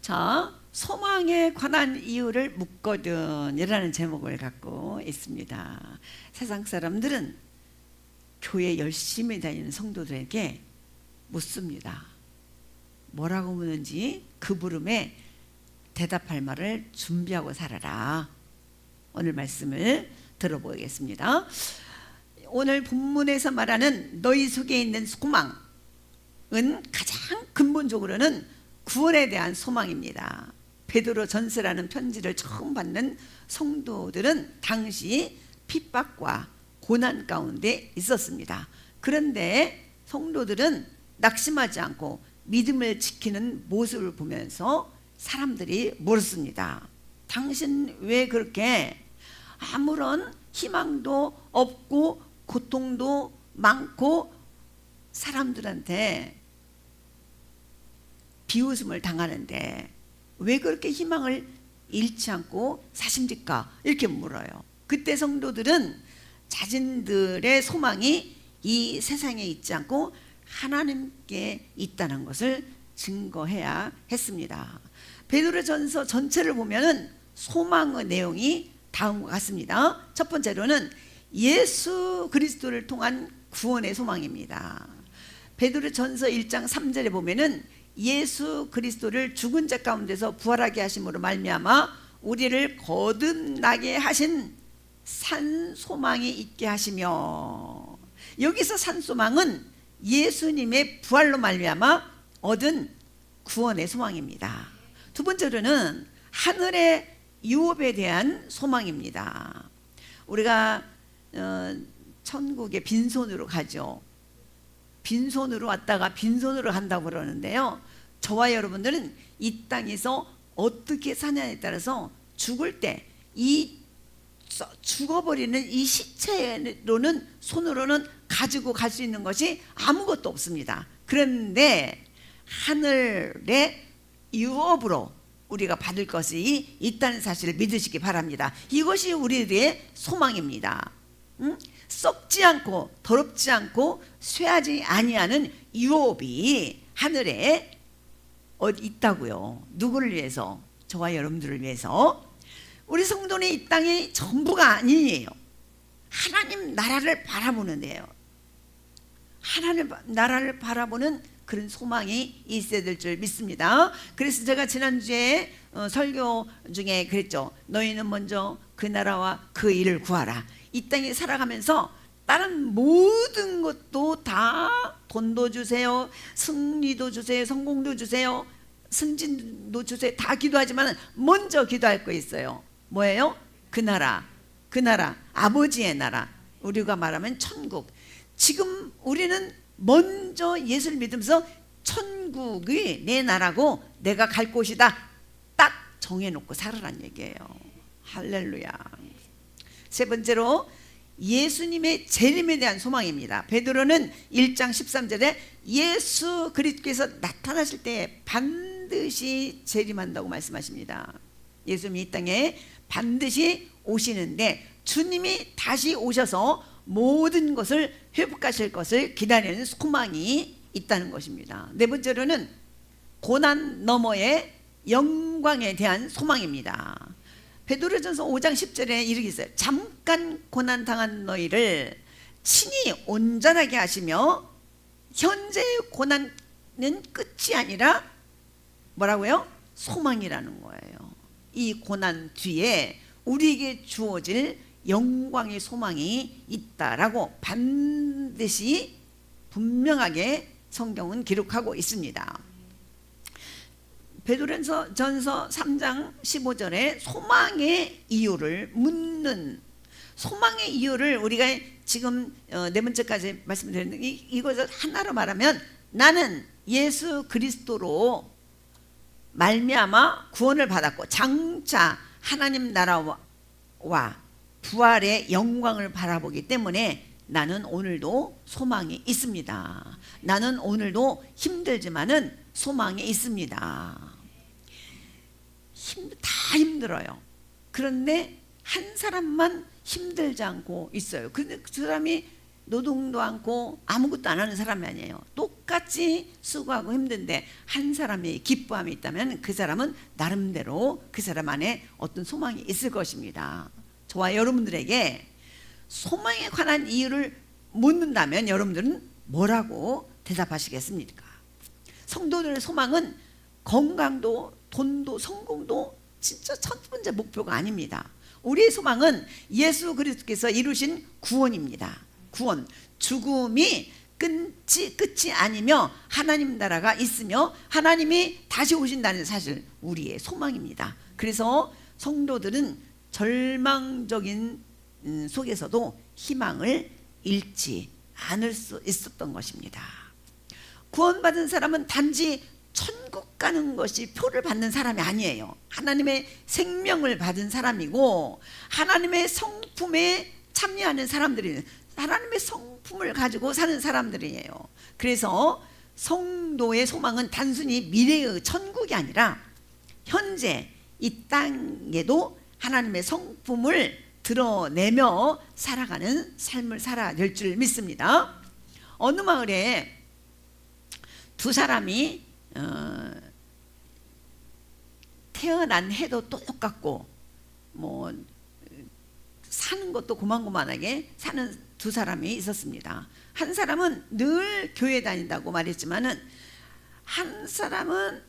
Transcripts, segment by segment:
자, 소망에 관한 이유를 묻거든 이라는 제목을 갖고 있습니다. 세상 사람들은 교회 열심히 다니는 성도들에게 묻습니다. 뭐라고 묻는지 그 물음에 대답할 말을 준비하고 살아라. 오늘 말씀을 들어보겠습니다. 오늘 본문에서 말하는 너희 속에 있는 소망은 가장 근본적으로는 구원에 대한 소망입니다. 베드로 전서라는 편지를 처음 받는 성도들은 당시 핍박과 고난 가운데 있었습니다. 그런데 성도들은 낙심하지 않고 믿음을 지키는 모습을 보면서 사람들이 물었습니다. 당신 왜 그렇게 아무런 희망도 없고 고통도 많고 사람들한테 비웃음을 당하는데 왜 그렇게 희망을 잃지 않고 사십니까? 이렇게 물어요. 그때 성도들은 자신들의 소망이 이 세상에 있지 않고 하나님께 있다는 것을 증거해야 했습니다. 베드로전서 전체를 보면은 소망의 내용이 다음과 같습니다. 첫 번째로는 예수 그리스도를 통한 구원의 소망입니다. 베드로전서 1장 3절에 보면은 예수 그리스도를 죽은 자 가운데서 부활하게 하심으로 말미암아 우리를 거듭나게 하신 산 소망이 있게 하시며, 여기서 산 소망은 예수님의 부활로 말미암아 얻은 구원의 소망입니다. 두 번째로는 하늘의 유업에 대한 소망입니다. 우리가 천국에 빈손으로 가죠. 빈손으로 왔다가 빈손으로 간다고 그러는데요, 저와 여러분들은 이 땅에서 어떻게 사냐에 따라서 죽을 때 이 죽어버리는 이 시체로는 손으로는 가지고 갈 수 있는 것이 아무것도 없습니다. 그런데 하늘의 유업으로 우리가 받을 것이 있다는 사실을 믿으시기 바랍니다. 이것이 우리들의 소망입니다. 썩지 않고 더럽지 않고 쇠하지 아니하는 유업이 하늘에 있다고요. 누구를 위해서? 저와 여러분들을 위해서. 우리 성도는 이 땅이 전부가 아니에요. 하나님 나라를 바라보는 데요. 하나님 나라를 바라보는 그런 소망이 있어야 될 줄 믿습니다. 그래서 제가 지난주에 설교 중에 그랬죠. 너희는 먼저 그 나라와 그 일을 구하라. 이 땅에 살아가면서 다른 모든 것도 다 돈도 주세요, 승리도 주세요, 성공도 주세요, 승진도 주세요, 다 기도하지만 먼저 기도할 거 있어요. 뭐예요? 그 나라, 그 나라, 아버지의 나라, 우리가 말하면 천국. 지금 우리는 먼저 예수를 믿으면서 천국이 내 나라고 내가 갈 곳이다 딱 정해놓고 살아란 얘기예요. 할렐루야. 세 번째로 예수님의 재림에 대한 소망입니다. 베드로는 1장 13절에 예수 그리스도께서 나타나실 때 반드시 재림한다고 말씀하십니다. 예수님이 이 땅에 반드시 오시는데 주님이 다시 오셔서 모든 것을 회복하실 것을 기다리는 소망이 있다는 것입니다. 네 번째로는 고난 너머의 영광에 대한 소망입니다. 베드로전서 5장 10절에 이렇게 있어요. 잠깐 고난 당한 너희를 친히 온전하게 하시며 현재의 고난은 끝이 아니라 뭐라고요? 소망이라는 거예요. 이 고난 뒤에 우리에게 주어질 영광의 소망이 있다라고 반드시 분명하게 성경은 기록하고 있습니다. 베드로전서 3장 15절에 소망의 이유를 묻는, 소망의 이유를 우리가 지금 네 번째까지 말씀드렸는데 이것을 하나로 말하면 나는 예수 그리스도로 말미암아 구원을 받았고 장차 하나님 나라와 부활의 영광을 바라보기 때문에 나는 오늘도 소망이 있습니다. 나는 오늘도 힘들지만은 소망이 있습니다. 다 힘들어요. 그런데 한 사람만 힘들지 않고 있어요. 근데 그 사람이 노동도 않고 아무것도 안 하는 사람이 아니에요. 똑같이 수고하고 힘든데 한 사람이 기뻐함이 있다면 그 사람은 나름대로 그 사람 안에 어떤 소망이 있을 것입니다. 저와 여러분들에게 소망에 관한 이유를 묻는다면 여러분들은 뭐라고 대답하시겠습니까? 성도들의 소망은 건강도 돈도 성공도 진짜 첫 번째 목표가 아닙니다. 우리의 소망은 예수 그리스도께서 이루신 구원입니다. 구원, 죽음이 끝이 아니며 하나님 나라가 있으며 하나님이 다시 오신다는 사실, 우리의 소망입니다. 그래서 성도들은 절망적인 속에서도 희망을 잃지 않을 수 있었던 것입니다. 구원받은 사람은 단지 천국 가는 것이 표를 받는 사람이 아니에요. 하나님의 생명을 받은 사람이고 하나님의 성품에 참여하는 사람들이, 하나님의 성품을 가지고 사는 사람들이에요. 그래서 성도의 소망은 단순히 미래의 천국이 아니라 현재 이 땅에도 하나님의 성품을 드러내며 살아가는 삶을 살아야 될 줄 믿습니다. 어느 마을에 두 사람이 태어난 해도 똑같고 뭐 사는 것도 고만고만하게 사는 두 사람이 있었습니다. 한 사람은 늘 교회 다닌다고 말했지만은 한 사람은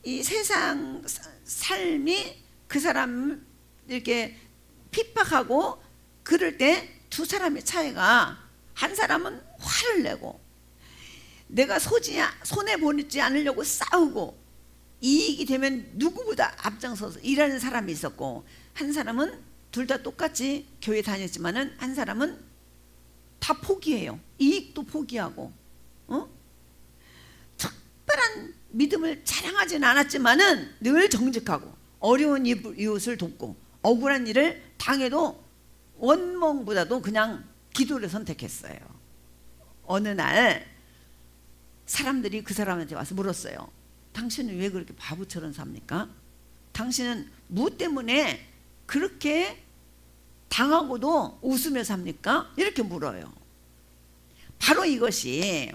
이 세상 삶이 그 사람 이렇게 핍박하고 그럴 때 두 사람의 차이가, 한 사람은 화를 내고 내가 손해보지 않으려고 싸우고 이익이 되면 누구보다 앞장서서 일하는 사람이 있었고, 한 사람은 둘 다 똑같이 교회 다녔지만은 한 사람은 다 포기해요. 이익도 포기하고 특별한 믿음을 자랑하지는 않았지만은 늘 정직하고 어려운 이웃을 돕고 억울한 일을 당해도 원망보다도 그냥 기도를 선택했어요. 어느 날 사람들이 그 사람한테 와서 물었어요. 당신은 왜 그렇게 바보처럼 삽니까? 당신은 뭐 때문에 그렇게 당하고도 웃으며 삽니까? 이렇게 물어요. 바로 이것이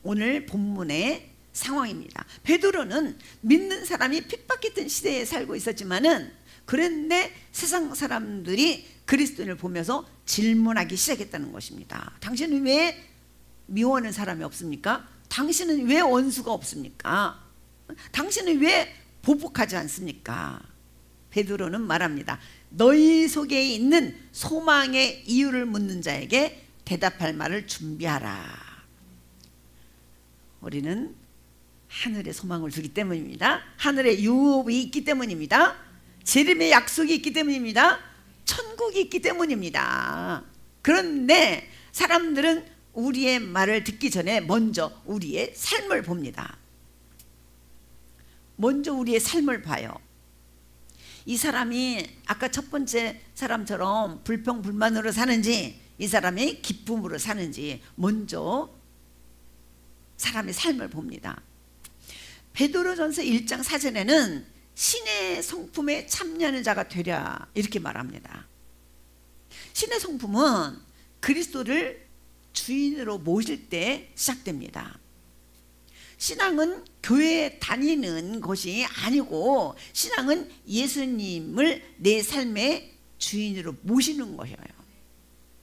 오늘 본문의 상황입니다. 베드로는 믿는 사람이 핍박했던 시대에 살고 있었지만은, 그런데 세상 사람들이 그리스도인을 보면서 질문하기 시작했다는 것입니다. 당신은 왜 미워하는 사람이 없습니까? 당신은 왜 원수가 없습니까? 당신은 왜 보복하지 않습니까? 베드로는 말합니다. 너희 속에 있는 소망의 이유를 묻는 자에게 대답할 말을 준비하라. 우리는 하늘의 소망을 두기 때문입니다. 하늘의 유업이 있기 때문입니다. 재림의 약속이 있기 때문입니다. 천국이 있기 때문입니다. 그런데 사람들은 우리의 말을 듣기 전에 먼저 우리의 삶을 봅니다. 먼저 우리의 삶을 봐요. 이 사람이 아까 첫 번째 사람처럼 불평불만으로 사는지, 이 사람이 기쁨으로 사는지 먼저 사람의 삶을 봅니다. 베드로전서 1장 4절에는 신의 성품에 참여하는 자가 되랴 이렇게 말합니다. 신의 성품은 그리스도를 주인으로 모실 때 시작됩니다. 신앙은 교회에 다니는 것이 아니고 신앙은 예수님을 내 삶의 주인으로 모시는 거예요.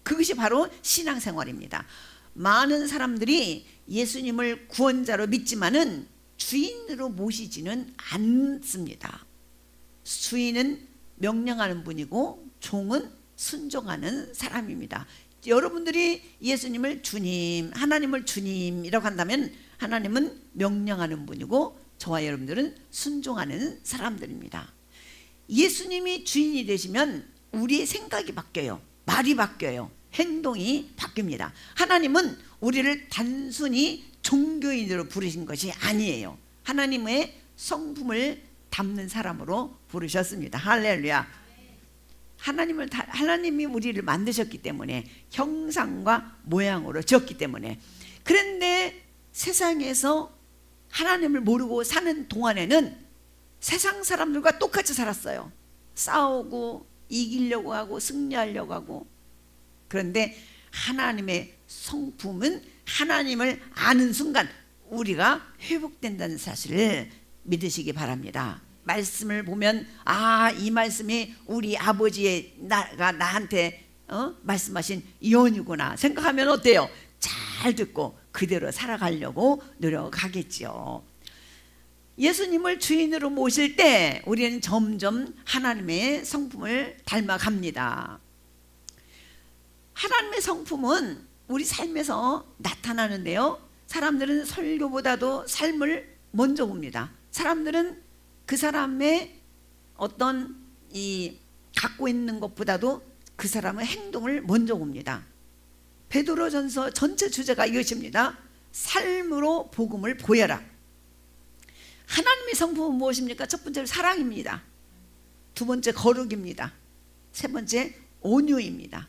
그것이 바로 신앙생활입니다. 많은 사람들이 예수님을 구원자로 믿지만은 주인으로 모시지는 않습니다. 주인은 명령하는 분이고 종은 순종하는 사람입니다. 여러분들이 예수님을 주님, 하나님을 주님이라고 한다면 하나님은 명령하는 분이고 저와 여러분들은 순종하는 사람들입니다. 예수님이 주인이 되시면 우리의 생각이 바뀌어요. 말이 바뀌어요. 행동이 바뀝니다. 하나님은 우리를 단순히 종교인으로 부르신 것이 아니에요. 하나님의 성품을 담는 사람으로 부르셨습니다. 할렐루야. 하나님이 우리를 만드셨기 때문에, 형상과 모양으로 지었기 때문에. 그런데 세상에서 하나님을 모르고 사는 동안에는 세상 사람들과 똑같이 살았어요. 싸우고 이기려고 하고 승리하려고 하고. 그런데 하나님의 성품은 하나님을 아는 순간 우리가 회복된다는 사실을 믿으시기 바랍니다. 말씀을 보면 이 말씀이 우리 아버지의 나가 나한테 말씀하신 유언이구나 생각하면 어때요? 잘 듣고 그대로 살아가려고 노력하겠죠. 예수님을 주인으로 모실 때 우리는 점점 하나님의 성품을 닮아갑니다. 하나님의 성품은 우리 삶에서 나타나는데요, 사람들은 설교보다도 삶을 먼저 봅니다. 사람들은 그 사람의 어떤 갖고 있는 것보다도 그 사람의 행동을 먼저 봅니다. 베드로전서 전체 주제가 이것입니다. 삶으로 복음을 보여라. 하나님의 성품은 무엇입니까? 첫 번째로 사랑입니다. 두 번째 거룩입니다. 세 번째 온유입니다.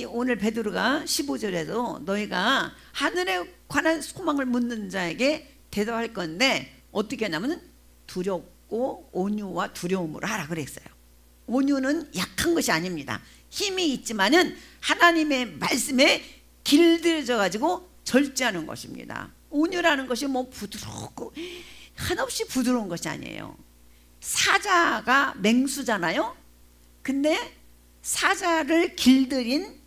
오늘 베드로가 15절에도 너희가 하늘에 관한 소망을 묻는 자에게 대답할 건데 어떻게 하냐면 두렵고 온유와 두려움으로 하라 그랬어요. 온유는 약한 것이 아닙니다. 힘이 있지만은 하나님의 말씀에 길들여져 가지고 절제하는 것입니다. 온유라는 것이 뭐 부드럽고 한없이 부드러운 것이 아니에요. 사자가 맹수잖아요. 근데 사자를 길들인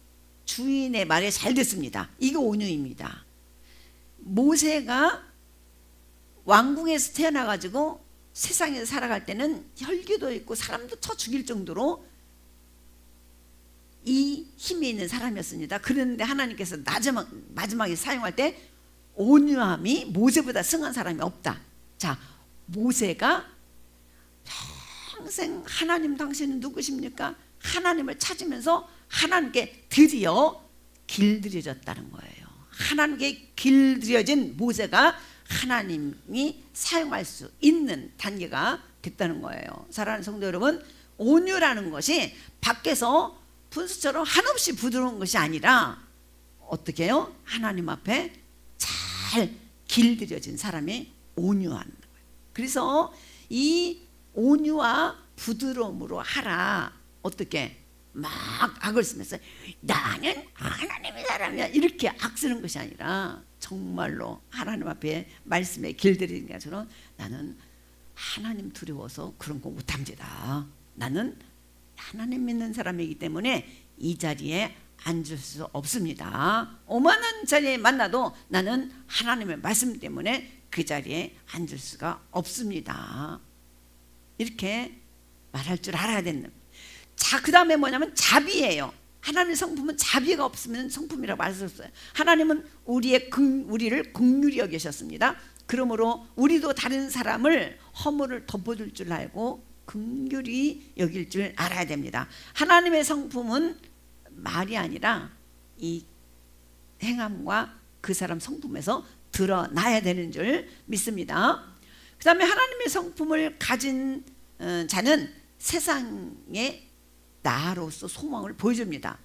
주인의 말에 잘 듣습니다. 이게 온유입니다. 모세가 왕궁에서 태어나가지고 세상에서 살아갈 때는 혈기도 있고 사람도 쳐 죽일 정도로 이 힘이 있는 사람이었습니다. 그런데 하나님께서 마지막에 사용할 때 온유함이 모세보다 승한 사람이 없다. 자, 모세가 평생 하나님 당신은 누구십니까? 하나님을 찾으면서 하나님께 드디어 길들여졌다는 거예요. 하나님께 길들여진 모세가 하나님이 사용할 수 있는 단계가 됐다는 거예요. 사랑하는 성도 여러분, 온유라는 것이 밖에서 분수처럼 한없이 부드러운 것이 아니라 어떻게 해요? 하나님 앞에 잘 길들여진 사람이 온유한 거예요. 그래서 이 온유와 부드러움으로 하라. 어떻게? 막 악을 쓰면서 나는 하나님의 사람이야 이렇게 악 쓰는 것이 아니라 정말로 하나님 앞에 말씀에 길들이는 것처럼 나는 하나님 두려워서 그런 거 못합니다. 나는 하나님 믿는 사람이기 때문에 이 자리에 앉을 수 없습니다. 오만한 자리에 만나도 나는 하나님의 말씀 때문에 그 자리에 앉을 수가 없습니다. 이렇게 말할 줄 알아야 되는. 자, 그 다음에 뭐냐면 자비예요. 하나님의 성품은 자비가 없으면 성품이라고 할 수 없어요. 하나님은 우리를 긍휼히 여기셨습니다. 그러므로 우리도 다른 사람을 허물을 덮어줄 줄 알고 긍휼히 여길 줄 알아야 됩니다. 하나님의 성품은 말이 아니라 이 행함과 그 사람 성품에서 드러나야 되는 줄 믿습니다. 그 다음에 하나님의 성품을 가진 자는 세상에 나로서 소망을 보여줍니다.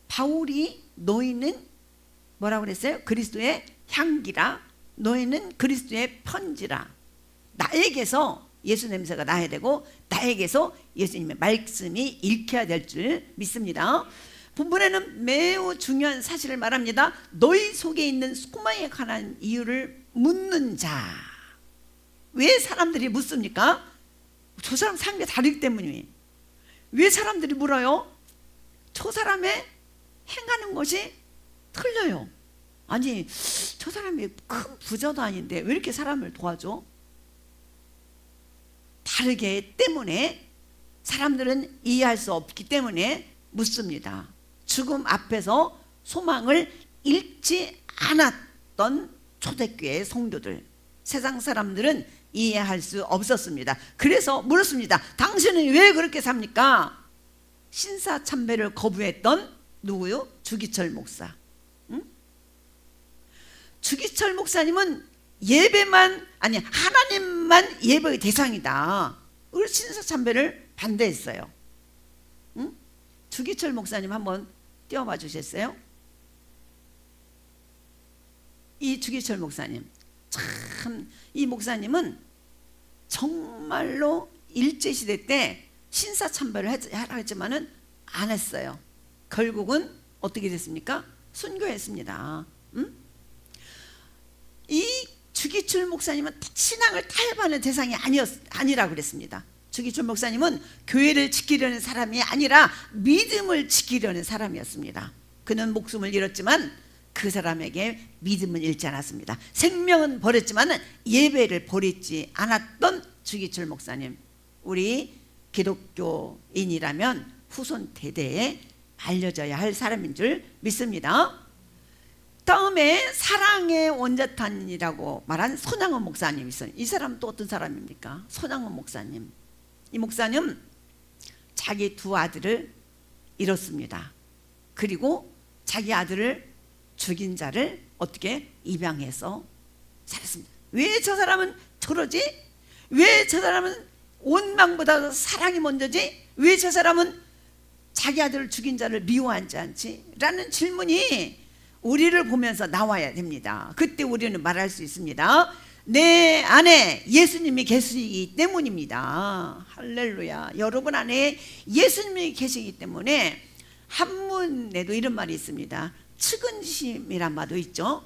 바울이 너희는 뭐라고 그랬어요? 그리스도의 향기라, 너희는 그리스도의 편지라. 나에게서 예수 냄새가 나야 되고 나에게서 예수님의 말씀이 읽혀야 될 줄 믿습니다. 본문에는 매우 중요한 사실을 말합니다. 너희 속에 있는 소망에 관한 이유를 묻는 자. 왜 사람들이 묻습니까? 저 사람 삶이 다르기 때문이에요. 왜 사람들이 물어요? 저 사람의 행하는 것이 틀려요. 아니, 저 사람이 큰 부자도 아닌데 왜 이렇게 사람을 도와줘? 다르기 때문에 사람들은 이해할 수 없기 때문에 묻습니다. 죽음 앞에서 소망을 잃지 않았던 초대교회 성도들, 세상 사람들은 이해할 수 없었습니다. 그래서 물었습니다. 당신은 왜 그렇게 삽니까? 신사참배를 거부했던 누구요? 주기철 목사. 응? 주기철 목사님은 하나님만 예배의 대상이다. 그래서 신사참배를 반대했어요. 응? 주기철 목사님 한번 띄워봐 주셨어요? 이 주기철 목사님, 참 이 목사님은 정말로 일제시대 때 신사참배를 하라 했지만은 안 했어요. 결국은 어떻게 됐습니까? 순교했습니다. 이 주기철 목사님은 신앙을 타협하는 대상이 아니라고 그랬습니다. 주기철 목사님은 교회를 지키려는 사람이 아니라 믿음을 지키려는 사람이었습니다. 그는 목숨을 잃었지만 그 사람에게 믿음은 잃지 않았습니다. 생명은 버렸지만 예배를 버리지 않았던 주기철 목사님, 우리 기독교인이라면 후손 대대에 알려져야 할 사람인 줄 믿습니다. 다음에 사랑의 원자탄이라고 말한 손양원 목사님이 있어요. 이 사람은 또 어떤 사람입니까? 손양원 목사님. 이 목사님 자기 두 아들을 잃었습니다. 그리고 자기 아들을 죽인 자를 어떻게 입양해서 살았습니다. 왜 저 사람은 저러지? 왜 저 사람은 원망보다 사랑이 먼저지? 왜 저 사람은 자기 아들을 죽인 자를 미워하지 않지? 라는 질문이 우리를 보면서 나와야 됩니다. 그때 우리는 말할 수 있습니다. 내 안에 예수님이 계시기 때문입니다. 할렐루야. 여러분 안에 예수님이 계시기 때문에 한문에도 이런 말이 있습니다. 측은심이란 말도 있죠.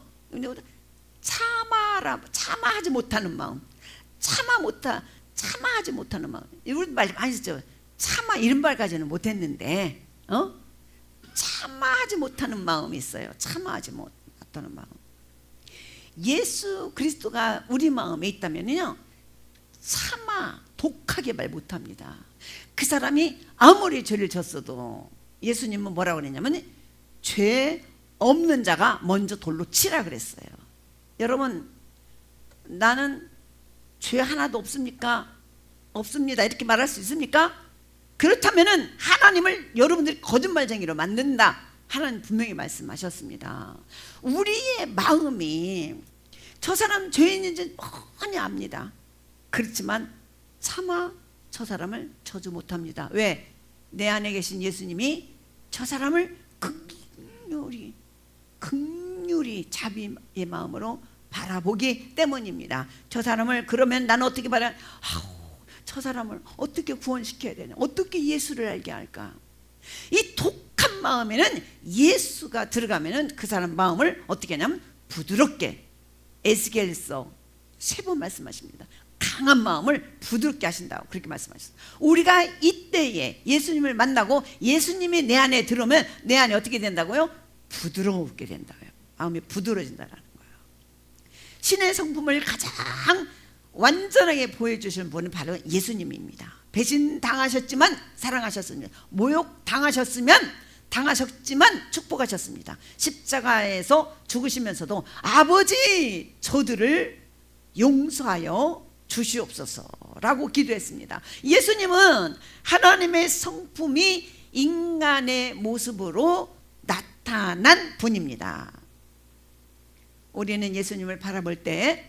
참아하지 못하는 마음, 참아하지 못하는 마음. 우리 말 많이 쓰죠. 참아 이런 말까지는 못했는데, 참아하지 못하는 마음이 있어요. 참아하지 못하는 마음. 예수 그리스도가 우리 마음에 있다면요, 독하게 말 못합니다. 그 사람이 아무리 죄를 졌어도 예수님은 뭐라고 그랬냐면 죄 없는 자가 먼저 돌로 치라 그랬어요. 여러분, 나는 죄 하나도 없습니까? 없습니다. 이렇게 말할 수 있습니까? 그렇다면은 하나님을 여러분들이 거짓말쟁이로 만든다. 하나님 분명히 말씀하셨습니다. 우리의 마음이 저 사람 죄 있는지 뻔히 압니다. 그렇지만 차마 저 사람을 저주 못합니다. 왜? 내 안에 계신 예수님이 저 사람을 긍휼히 자비의 마음으로 바라보기 때문입니다. 저 사람을 그러면 나는 어떻게 저 사람을 어떻게 구원시켜야 되냐? 어떻게 예수를 알게 할까? 이 독한 마음에는 예수가 들어가면은 그 사람 마음을 어떻게 하냐면 부드럽게, 에스겔서 3번 말씀하십니다. 강한 마음을 부드럽게 하신다고 그렇게 말씀하셨어요. 우리가 이때에 예수님을 만나고 예수님이 내 안에 들어오면 내 안에 어떻게 된다고요? 부드러우게 된다고요. 마음이 부드러워진다는 거예요. 신의 성품을 가장 완전하게 보여주신 분은 바로 예수님입니다. 배신당하셨지만 사랑하셨습니다. 모욕당하셨지만 축복하셨습니다. 십자가에서 죽으시면서도 아버지 저들을 용서하여 주시옵소서라고 기도했습니다. 예수님은 하나님의 성품이 인간의 모습으로 나타난 분입니다. 우리는 예수님을 바라볼 때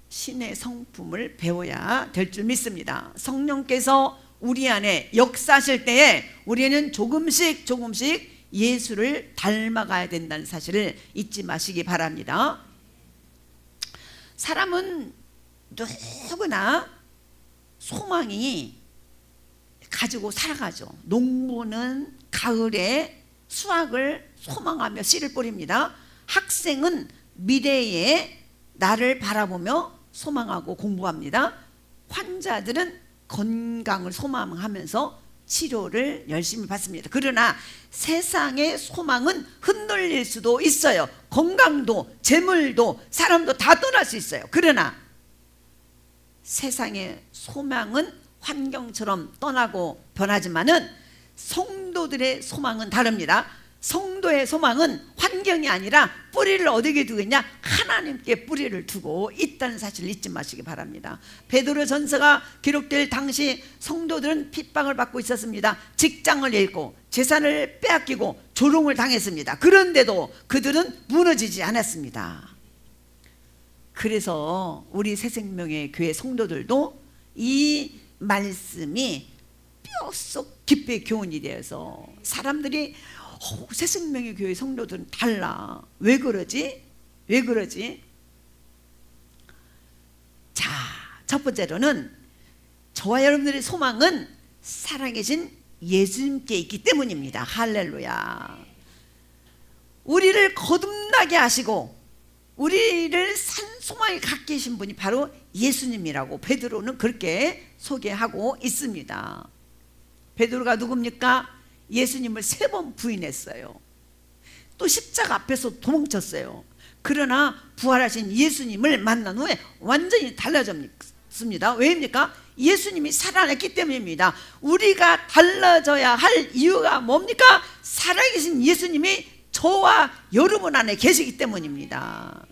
신의 성품을 배워야 될 줄 믿습니다. 성령께서 우리 안에 역사하실 때에 우리는 조금씩 예수를 닮아가야 된다는 사실을 잊지 마시기 바랍니다. 사람은 누구나 소망이 가지고 살아가죠. 농부는 가을에 수확을 소망하며 씨를 뿌립니다. 학생은 미래에 나를 바라보며 소망하고 공부합니다. 환자들은 건강을 소망하면서 치료를 열심히 받습니다. 그러나 세상의 소망은 흔들릴 수도 있어요. 건강도 재물도 사람도 다 떠날 수 있어요. 그러나 세상의 소망은 환경처럼 떠나고 변하지만은 성도들의 소망은 다릅니다. 성도의 소망은 환경이 아니라 뿌리를 어디에 두고 있냐? 하나님께 뿌리를 두고 있다는 사실을 잊지 마시기 바랍니다. 베드로 전서가 기록될 당시 성도들은 핍박을 받고 있었습니다. 직장을 잃고 재산을 빼앗기고 조롱을 당했습니다. 그런데도 그들은 무너지지 않았습니다. 그래서 우리 새생명의 교회 성도들도 이 말씀이 뼛속 깊이 교훈이 되어서 사람들이 새생명의 교회 성도들은 달라. 왜 그러지? 자, 첫 번째로는 저와 여러분들의 소망은 살아계신 예수님께 있기 때문입니다. 할렐루야. 우리를 거듭나게 하시고 우리를 산소망에 갖게 하신 분이 바로 예수님이라고 베드로는 그렇게 소개하고 있습니다. 베드로가 누굽니까? 예수님을 3번 부인했어요. 또 십자가 앞에서 도망쳤어요. 그러나 부활하신 예수님을 만난 후에 완전히 달라졌습니다. 왜입니까? 예수님이 살아났기 때문입니다. 우리가 달라져야 할 이유가 뭡니까? 살아계신 예수님이 저와 여러분 안에 계시기 때문입니다.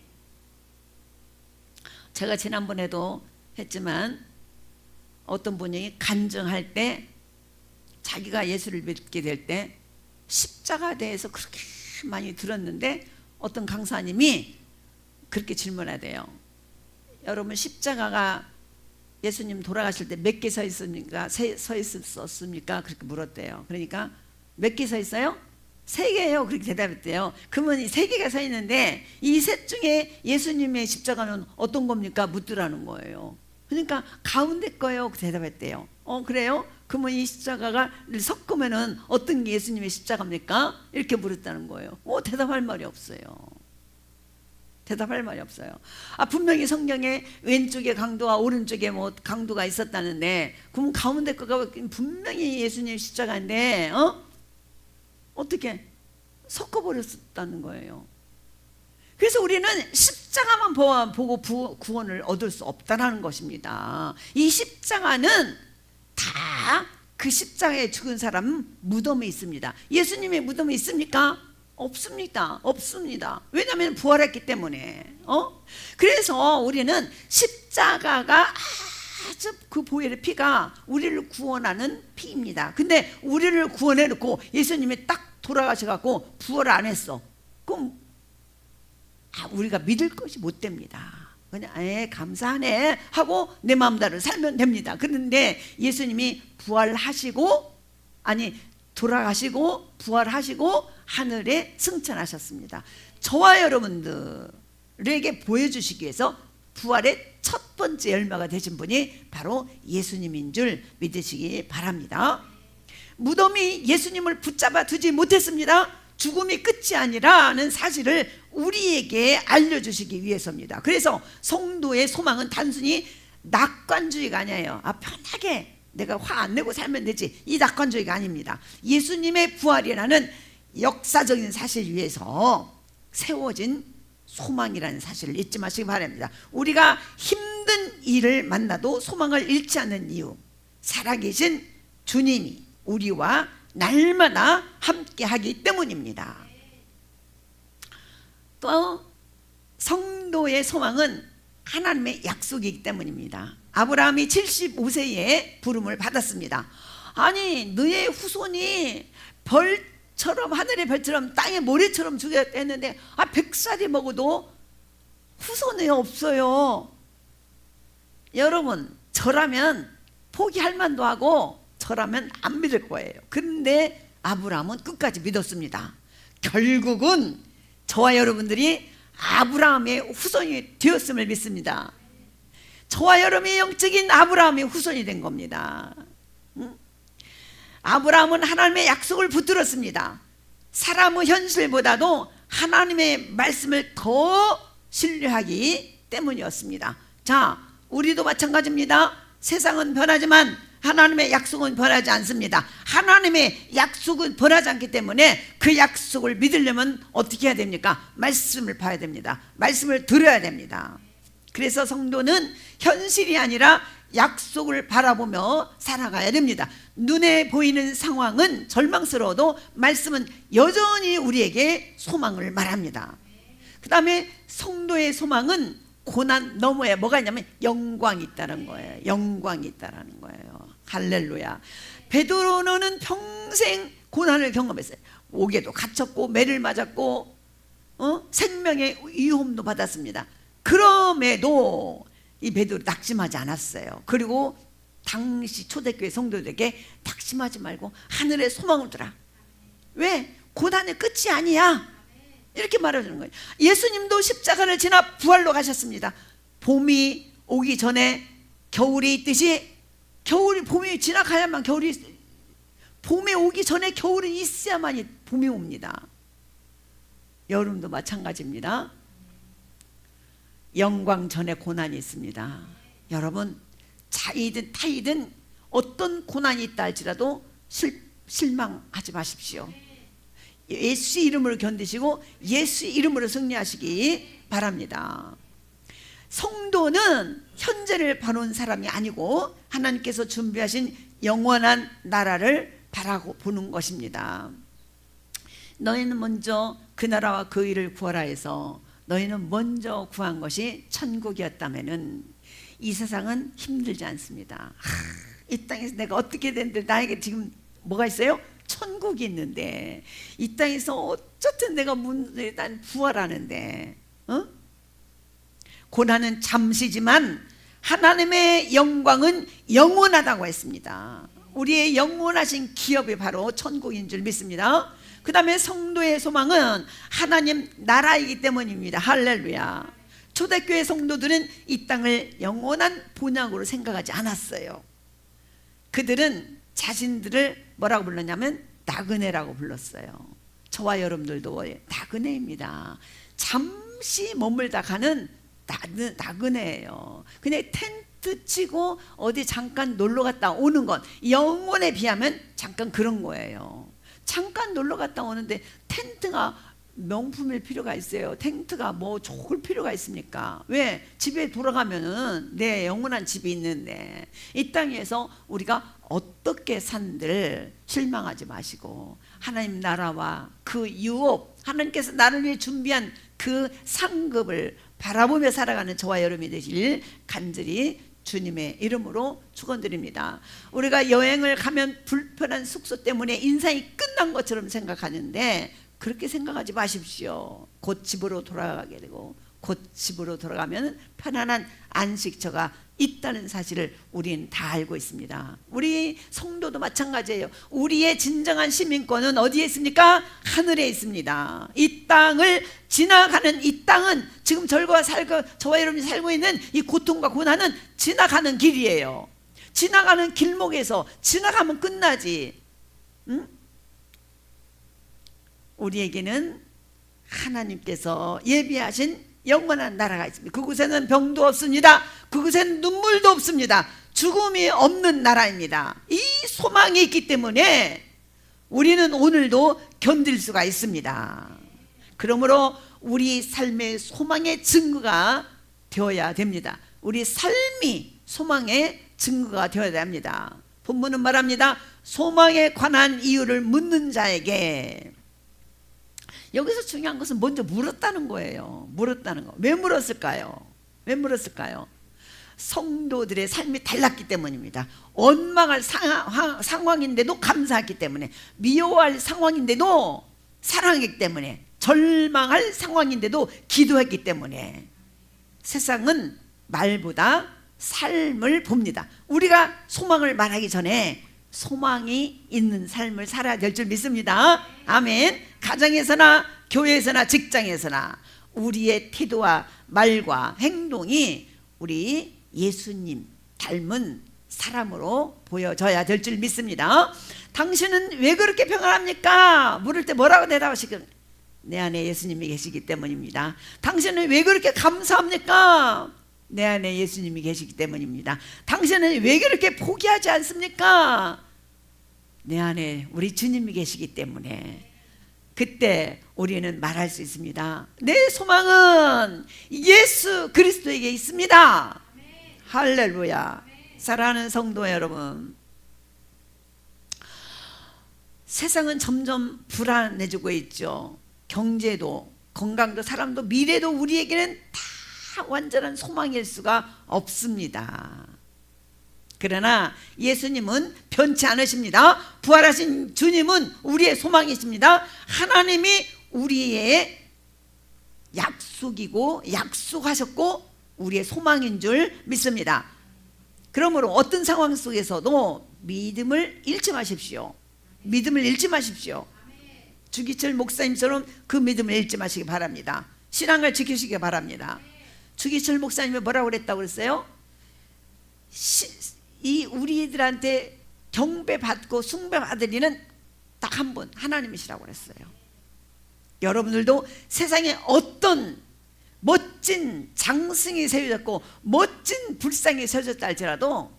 제가 지난번에도 했지만 어떤 분이 간증할 때 자기가 예수를 믿게 될 때 십자가에 대해서 그렇게 많이 들었는데 어떤 강사님이 그렇게 질문하대요. 여러분, 십자가가 예수님 돌아가실 때 몇 개 서 있습니까? 서 있었습니까? 그렇게 물었대요. 그러니까 몇 개 서 있어요? 3개예요. 그렇게 대답했대요. 그러면 이 3개가 서 있는데 이 셋 중에 예수님의 십자가는 어떤 겁니까? 묻더라는 거예요. 그러니까 가운데 거예요. 대답했대요. 그래요? 그러면 이 십자가를 섞으면은 어떤 게 예수님의 십자가입니까? 이렇게 물었다는 거예요. 대답할 말이 없어요. 대답할 말이 없어요. 분명히 성경에 왼쪽에 강도와 오른쪽에 강도가 있었다는데, 그럼 가운데 거가 분명히 예수님 십자가인데, 어떻게 섞어버렸다는 거예요. 그래서 우리는 십자가만 보고 구원을 얻을 수 없다는 것입니다. 이 십자가는 다 그 십자가에 죽은 사람 무덤에 있습니다. 예수님의 무덤에 있습니까? 없습니다. 없습니다. 왜냐하면 부활했기 때문에. 그래서 우리는 십자가가 아주 그 보혈의 피가 우리를 구원하는 피입니다. 근데 우리를 구원해놓고 예수님이 딱 돌아가셔갖고 부활을 안 했어. 그럼 우리가 믿을 것이 못 됩니다. 그냥 감사하네 하고 내 마음대로 살면 됩니다. 그런데 예수님이 부활하시고, 돌아가시고 부활하시고 하늘에 승천하셨습니다. 저와 여러분들에게 보여주시기 위해서 부활의 첫 번째 열매가 되신 분이 바로 예수님인 줄 믿으시기 바랍니다. 무덤이 예수님을 붙잡아 두지 못했습니다. 죽음이 끝이 아니라는 사실을 우리에게 알려주시기 위해서입니다. 그래서 성도의 소망은 단순히 낙관주의가 아니에요. 편하게 내가 화 안 내고 살면 되지, 이 낙관주의가 아닙니다. 예수님의 부활이라는 역사적인 사실 위에서 세워진 소망이라는 사실을 잊지 마시기 바랍니다. 우리가 힘든 일을 만나도 소망을 잃지 않는 이유, 살아계신 주님이 우리와 날마다 함께 하기 때문입니다. 또 성도의 소망은 하나님의 약속이기 때문입니다. 아브라함이 75세에 부름을 받았습니다. 너의 후손이 별처럼, 하늘의 별처럼 땅의 모래처럼 죽였다 했는데 100살이 먹어도 후손이 없어요. 여러분, 저라면 포기할 만도 하고 저라면 안 믿을 거예요. 그런데 아브라함은 끝까지 믿었습니다. 결국은 저와 여러분들이 아브라함의 후손이 되었음을 믿습니다. 저와 여러분의 영적인 아브라함의 후손이 된 겁니다. 아브라함은 하나님의 약속을 붙들었습니다. 사람의 현실보다도 하나님의 말씀을 더 신뢰하기 때문이었습니다. 자, 우리도 마찬가지입니다. 세상은 변하지만 하나님의 약속은 변하지 않습니다. 하나님의 약속은 변하지 않기 때문에 그 약속을 믿으려면 어떻게 해야 됩니까? 말씀을 봐야 됩니다. 말씀을 들어야 됩니다. 그래서 성도는 현실이 아니라 약속을 바라보며 살아가야 됩니다. 눈에 보이는 상황은 절망스러워도 말씀은 여전히 우리에게 소망을 말합니다. 그 다음에 성도의 소망은 고난 너머에 뭐가 있냐면 영광이 있다는 거예요. 영광이 있다는 거예요. 할렐루야. 베드로는 평생 고난을 경험했어요. 옥에도 갇혔고 매를 맞았고 생명의 위험도 받았습니다. 그럼에도 이 베드로 낙심하지 않았어요. 그리고 당시 초대교회 성도들에게 낙심하지 말고 하늘에 소망을 두라. 왜? 고난의 끝이 아니야. 이렇게 말해주는 거예요. 예수님도 십자가를 지나 부활로 가셨습니다. 봄이 오기 전에 겨울이 있듯이 봄이 지나가야만 봄이 오기 전에 겨울이 있어야만 봄이 옵니다. 여러분도 마찬가지입니다. 영광 전에 고난이 있습니다. 여러분, 자이든 타이든 어떤 고난이 있다 할지라도 실망하지 마십시오. 예수 이름으로 견디시고 예수 이름으로 승리하시기 바랍니다. 성도는 현재를 바라는 사람이 아니고 하나님께서 준비하신 영원한 나라를 바라보는 것입니다. 너희는 먼저 그 나라와 그 일을 구하라 해서 너희는 먼저 구한 것이 천국이었다면은 이 세상은 힘들지 않습니다. 이 땅에서 내가 어떻게 된들 나에게 지금 뭐가 있어요? 천국이 있는데 이 땅에서 어쨌든 내가 일단 부활하는데 고난은 잠시지만 하나님의 영광은 영원하다고 했습니다. 우리의 영원하신 기업이 바로 천국인 줄 믿습니다. 그 다음에 성도의 소망은 하나님 나라이기 때문입니다. 할렐루야. 초대교회 성도들은 이 땅을 영원한 본향으로 생각하지 않았어요. 그들은 자신들을 뭐라고 불렀냐면 나그네라고 불렀어요. 저와 여러분들도 나그네입니다. 잠시 머물다 가는 나그네예요. 그냥 텐트 치고 어디 잠깐 놀러 갔다 오는 것, 영혼에 비하면 잠깐 그런 거예요. 잠깐 놀러 갔다 오는데 텐트가 명품일 필요가 있어요? 텐트가 뭐 좋을 필요가 있습니까? 왜? 집에 돌아가면은 내 영원한 집이 있는데 이 땅에서 우리가 어떻게 산들 실망하지 마시고 하나님 나라와 그 유업, 하나님께서 나를 위해 준비한 그 상급을 바라보며 살아가는 저와 여러분이 되실 간절히 주님의 이름으로 축원드립니다. 우리가 여행을 가면 불편한 숙소 때문에 인생이 끝난 것처럼 생각하는데 그렇게 생각하지 마십시오. 곧 집으로 돌아가게 되고 곧 집으로 돌아가면 편안한 안식처가 있다는 사실을 우리는 다 알고 있습니다. 우리 성도도 마찬가지예요. 우리의 진정한 시민권은 어디에 있습니까? 하늘에 있습니다. 이 땅을 지나가는 이 땅은 지금 저와 여러분이 살고 있는 이 고통과 고난은 지나가는 길이에요. 지나가는 길목에서 지나가면 끝나지. 응? 우리에게는 하나님께서 예비하신 영원한 나라가 있습니다. 그곳에는 병도 없습니다. 그곳에는 눈물도 없습니다. 죽음이 없는 나라입니다. 이 소망이 있기 때문에 우리는 오늘도 견딜 수가 있습니다. 그러므로 우리 삶의 소망의 증거가 되어야 됩니다. 우리 삶이 소망의 증거가 되어야 합니다. 본문은 말합니다. 소망에 관한 이유를 묻는 자에게. 여기서 중요한 것은 먼저 물었다는 거예요. 물었다는 거. 왜 물었을까요? 왜 물었을까요? 성도들의 삶이 달랐기 때문입니다. 원망할 상황인데도 감사했기 때문에, 미워할 상황인데도 사랑했기 때문에, 절망할 상황인데도 기도했기 때문에. 세상은 말보다 삶을 봅니다. 우리가 소망을 말하기 전에 소망이 있는 삶을 살아야 될 줄 믿습니다. 아멘. 가정에서나 교회에서나 직장에서나 우리의 태도와 말과 행동이 우리 예수님 닮은 사람으로 보여져야 될 줄 믿습니다. 당신은 왜 그렇게 평안합니까? 물을 때 뭐라고 대답하시겠습니까? 내 안에 예수님이 계시기 때문입니다. 당신은 왜 그렇게 감사합니까? 내 안에 예수님이 계시기 때문입니다. 당신은 왜 그렇게 포기하지 않습니까? 내 안에 우리 주님이 계시기 때문에. 그때 우리는 말할 수 있습니다. 내 소망은 예수 그리스도에게 있습니다. 할렐루야. 사랑하는 성도 여러분, 세상은 점점 불안해지고 있죠. 경제도, 건강도, 사람도, 미래도 우리에게는 다 완전한 소망일 수가 없습니다. 그러나 예수님은 변치 않으십니다. 부활하신 주님은 우리의 소망이십니다. 하나님이 우리의 약속이고 약속하셨고 우리의 소망인 줄 믿습니다. 그러므로 어떤 상황 속에서도 믿음을 잃지 마십시오. 믿음을 잃지 마십시오. 주기철 목사님처럼 그 믿음을 잃지 마시기 바랍니다. 신앙을 지키시기 바랍니다. 주기철 목사님이 뭐라고 그랬다고 그랬어요? 이 우리들한테 경배받고 숭배받을 이는 딱 한 분, 하나님이시라고 그랬어요. 여러분들도 세상에 어떤 멋진 장승이 세워졌고 멋진 불상이 세워졌다 할지라도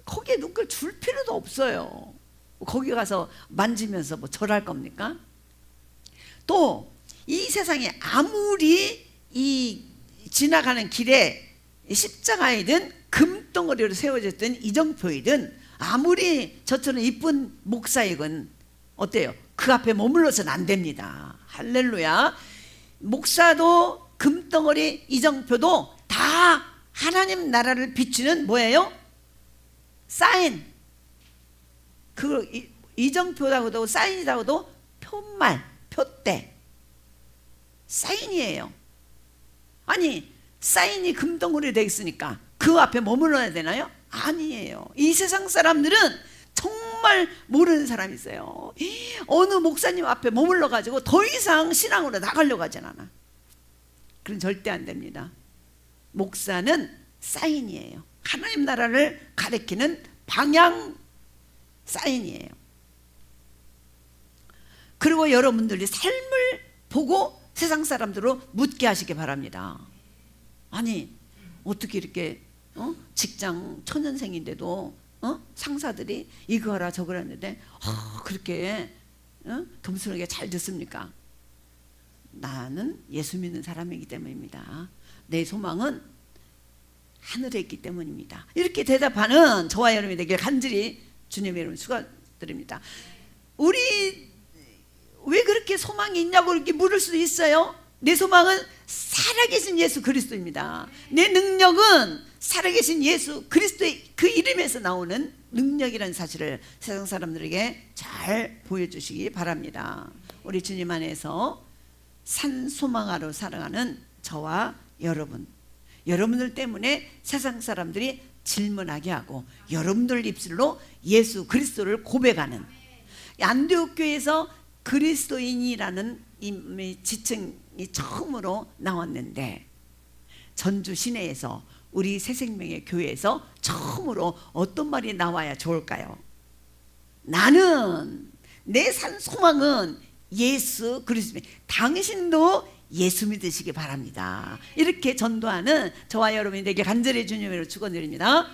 거기에 눈길 줄 필요도 없어요. 거기 가서 만지면서 뭐 절할 겁니까? 또 이 세상에 아무리 이 지나가는 길에 십자가이든 금덩어리로 세워졌든 이정표이든 아무리 저처럼 이쁜 목사이건 어때요? 그 앞에 머물러서는 안 됩니다. 할렐루야. 목사도 금덩어리 이정표도 다 하나님 나라를 비추는 뭐예요? 사인. 그 이정표라고도 사인이라고도 표말, 표대. 사인이에요. 아니 사인이 금덩어리 되어 있으니까 그 앞에 머물러야 되나요? 아니에요. 이 세상 사람들은 정말 모르는 사람이 있어요. 어느 목사님 앞에 머물러 가지고 더 이상 신앙으로 나가려고 하진 않아. 그건 절대 안 됩니다. 목사는 사인이에요. 하나님 나라를 가리키는 방향 사인이에요. 그리고 여러분들이 삶을 보고 세상 사람들로 묻게 하시기 바랍니다. 아니 어떻게 이렇게 직장 초년생인데도 상사들이 이거 하라 저거 하는데 그렇게 겸손하게 잘 듣습니까? 나는 예수 믿는 사람이기 때문입니다. 내 소망은 하늘에 있기 때문입니다. 이렇게 대답하는 저와 여러분이 되길 간절히 주님의 이름으로 축원드립니다. 우리 왜 그렇게 소망이 있냐고 이렇게 물을 수도 있어요. 내 소망은 살아계신 예수 그리스도입니다. 내 능력은 살아계신 예수 그리스도의 그 이름에서 나오는 능력이라는 사실을 세상 사람들에게 잘 보여주시기 바랍니다. 우리 주님 안에서 산소망하러 살아가는 저와 여러분들 때문에 세상 사람들이 질문하게 하고 여러분들 입술로 예수 그리스도를 고백하는 안디옥 교회에서 그리스도인이라는 이 지칭이 처음으로 나왔는데 전주 시내에서 우리 새생명의 교회에서 처음으로 어떤 말이 나와야 좋을까요? 나는 내 산 소망은 예수 그리스도. 당신도 예수 믿으시기 바랍니다. 이렇게 전도하는 저와 여러분이 되게 간절히 주님으로 축원드립니다.